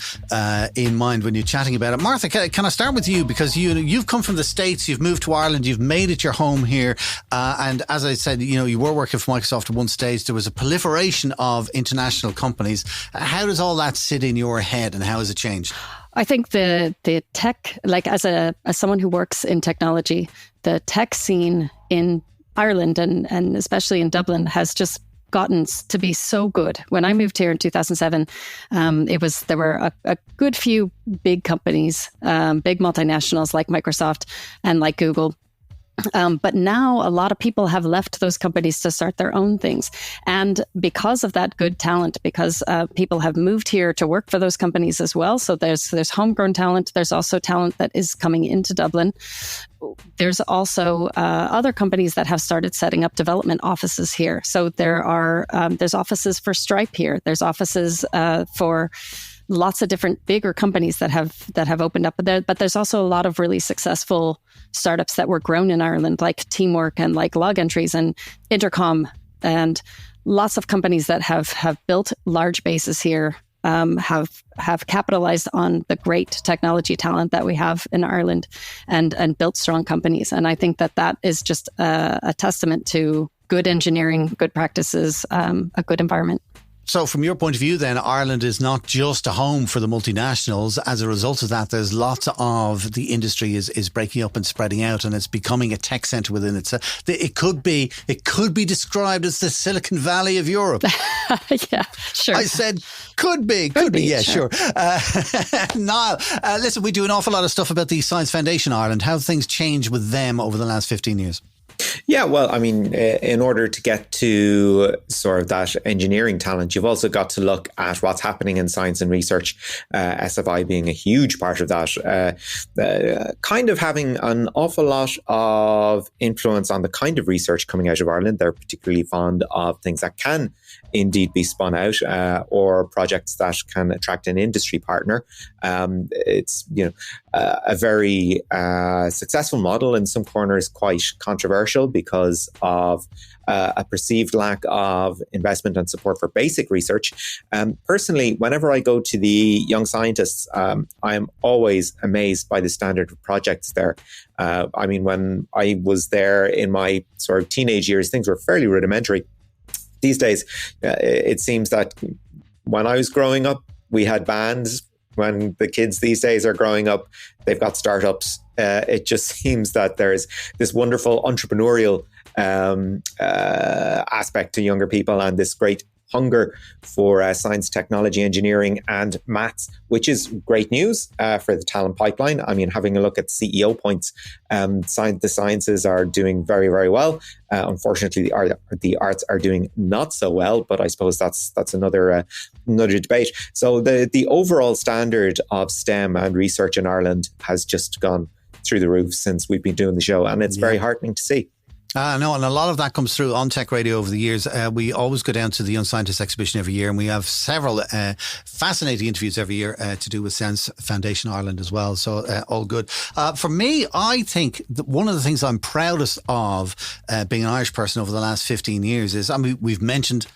in mind when you're chatting about it. Martha, can I start with you? Because you've come from the States, you've moved to Ireland, you've made it your home here. And as I said, you were working for Microsoft at one stage. There was a proliferation of international companies. How does all that sit in your head and how has it changed? I think the tech, like as someone who works in technology, the tech scene in Ireland and especially in Dublin has just gotten to be so good. When I moved here in 2007, there were a good few big companies, big multinationals like Microsoft and like Google. But now a lot of people have left those companies to start their own things. And because of that good talent, because people have moved here to work for those companies as well. So there's homegrown talent. There's also talent that is coming into Dublin. There's also other companies that have started setting up development offices here. So there's offices for Stripe here. There's offices for lots of different bigger companies that have opened up there, but there's also a lot of really successful startups that were grown in Ireland, like Teamwork and like Log Entries and Intercom, and lots of companies that have built large bases here, have capitalized on the great technology talent that we have in Ireland and built strong companies. And I think that is just a testament to good engineering, good practices, a good environment. So from your point of view, then, Ireland is not just a home for the multinationals. As a result of that, there's lots of the industry is breaking up and spreading out, and it's becoming a tech centre within itself. It could be described as the Silicon Valley of Europe. Yeah, sure. I said could be. Yeah, sure. Niall, listen, we do an awful lot of stuff about the Science Foundation Ireland. How have things changed with them over the last 15 years? Yeah, well, I mean, in order to get to sort of that engineering talent, you've also got to look at what's happening in science and research, SFI being a huge part of that, kind of having an awful lot of influence on the kind of research coming out of Ireland. They're particularly fond of things that can indeed be spun out, or projects that can attract an industry partner. It's a very successful model, in some corners quite controversial because of a perceived lack of investment and support for basic research. Personally, whenever I go to the Young Scientists, I'm always amazed by the standard of projects there. When I was there in my sort of teenage years, things were fairly rudimentary. These days, it seems that when I was growing up, we had bands. When the kids these days are growing up, they've got startups. It just seems that there's this wonderful entrepreneurial aspect to younger people, and this great hunger for science, technology, engineering and maths, which is great news for the talent pipeline. I mean, having a look at CEO points, the sciences are doing very, very well. Unfortunately, the arts are doing not so well, but I suppose that's another debate. So the overall standard of STEM and research in Ireland has just gone through the roof since we've been doing the show, and it's very heartening to see. No, and a lot of that comes through on Tech Radio over the years. We always go down to the Young Scientists exhibition every year, and we have several fascinating interviews every year to do with Science Foundation Ireland as well. So all good. For me, I think that one of the things I'm proudest of being an Irish person over the last 15 years is, we've mentioned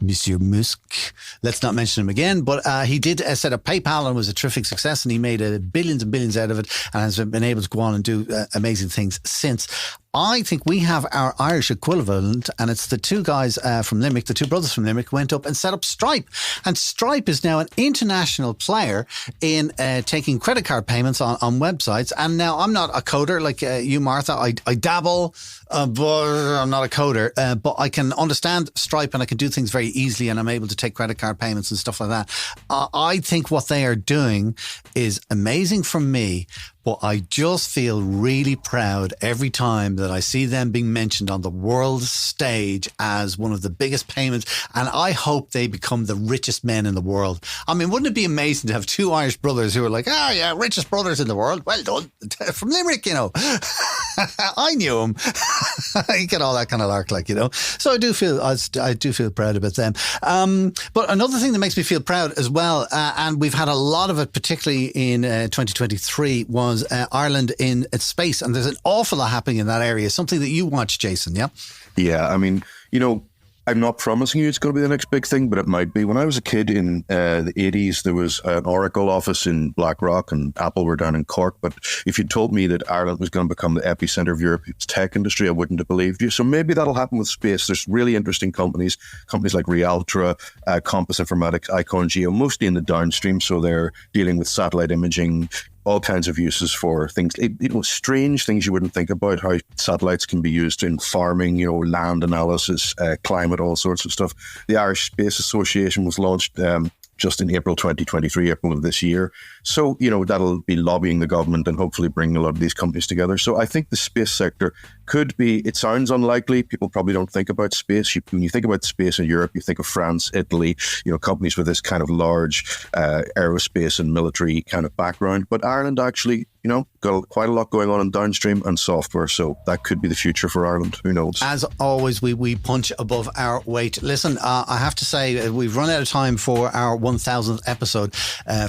Monsieur Musk. Let's not mention him again, but he did set up PayPal and was a terrific success, and he made billions and billions out of it and has been able to go on and do amazing things since. I think we have our Irish equivalent, and it's the two guys from Limerick, the two brothers from Limerick, went up and set up Stripe. And Stripe is now an international player in taking credit card payments on websites. And now I'm not a coder like you, Martha. I dabble, but I'm not a coder. But I can understand Stripe and I can do things very easily, and I'm able to take credit card payments and stuff like that. I think what they are doing is amazing for me. But I just feel really proud every time that I see them being mentioned on the world stage as one of the biggest payments. And I hope they become the richest men in the world. I mean, wouldn't it be amazing to have two Irish brothers who are like, richest brothers in the world. Well done. From Limerick, I knew him. You get all that kind of lark, So I do feel proud about them. But another thing that makes me feel proud as well, and we've had a lot of it, particularly in 2023, was Ireland in space, and there's an awful lot happening in that area. Something that you watch, Jason, yeah? Yeah, I mean, I'm not promising you it's going to be the next big thing, but it might be. When I was a kid in the 80s, there was an Oracle office in Blackrock and Apple were down in Cork. But if you told me that Ireland was going to become the epicenter of Europe's tech industry, I wouldn't have believed you. So maybe that'll happen with space. There's really interesting companies like Realtra, Compass Informatics, Icon Geo, mostly in the downstream. So they're dealing with satellite imaging, all kinds of uses for things, strange things you wouldn't think about, how satellites can be used in farming, land analysis, climate, all sorts of stuff. The Irish Space Association was launched just in April 2023, April of this year. So, that'll be lobbying the government and hopefully bring a lot of these companies together. So I think the space sector could be, it sounds unlikely. People probably don't think about space. When you think about space in Europe, you think of France, Italy, companies with this kind of large aerospace and military kind of background. But Ireland actually, got quite a lot going on in downstream and software. So that could be the future for Ireland. Who knows? As always, we punch above our weight. Listen, I have to say, we've run out of time for our 1000th episode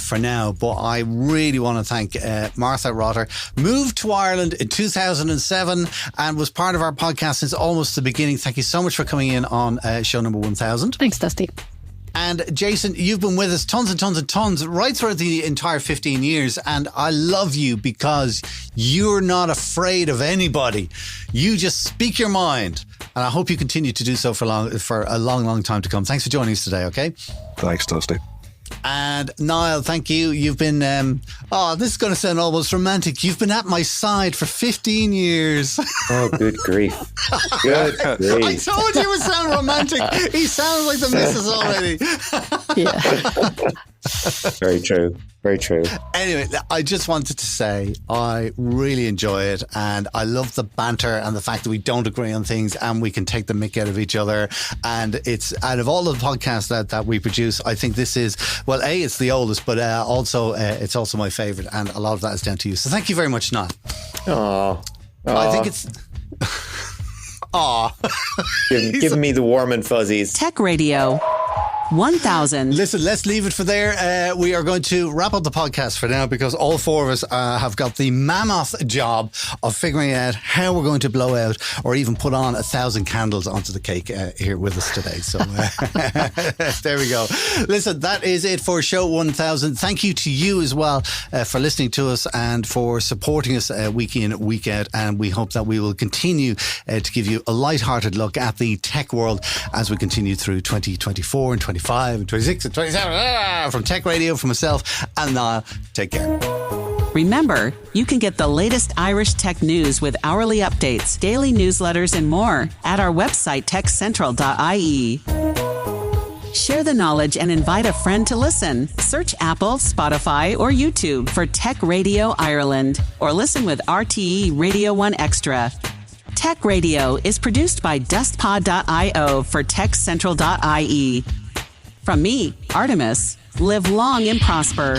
for now, but I really want to thank Martha Rotter. Moved to Ireland in 2007 and was part of our podcast since almost the beginning. Thank you so much for coming in on show number 1000. Thanks, Dusty. And Jason, you've been with us tons and tons and tons right throughout the entire 15 years. And I love you because you're not afraid of anybody. You just speak your mind. And I hope you continue to do so for a long, long time to come. Thanks for joining us today, okay? Thanks, Dusty. And Niall, thank you. You've been, this is going to sound almost romantic. You've been at my side for 15 years. Oh, good grief. Good grief. I told you it would sound romantic. He sounds like the missus already. Yeah. Very true. Very true. Anyway, I just wanted to say I really enjoy it, and I love the banter and the fact that we don't agree on things and we can take the mick out of each other. And it's out of all of the podcasts that we produce, I think this is, well, it's the oldest, but also it's also my favourite, and a lot of that is down to you. So thank you very much, Niall. Oh, I think it's Aw. Giving me the warm and fuzzies. Tech Radio 1000. Listen, let's leave it for there. We are going to wrap up the podcast for now because all four of us have got the mammoth job of figuring out how we're going to blow out or even put on 1,000 candles onto the cake here with us today. So there we go. Listen, that is it for show 1000. Thank you to you as well for listening to us and for supporting us week in, week out. And we hope that we will continue to give you a light-hearted look at the tech world as we continue through 2024 and 25 and 26 and 27. From Tech Radio, from myself and Niall. Take care. Remember, you can get the latest Irish tech news with hourly updates, daily newsletters, and more at our website, techcentral.ie. Share the knowledge and invite a friend to listen. Search Apple, Spotify, or YouTube for Tech Radio Ireland, or listen with RTE Radio 1 Extra. Tech Radio is produced by dustpod.io for techcentral.ie. From me, Artemis, live long and prosper.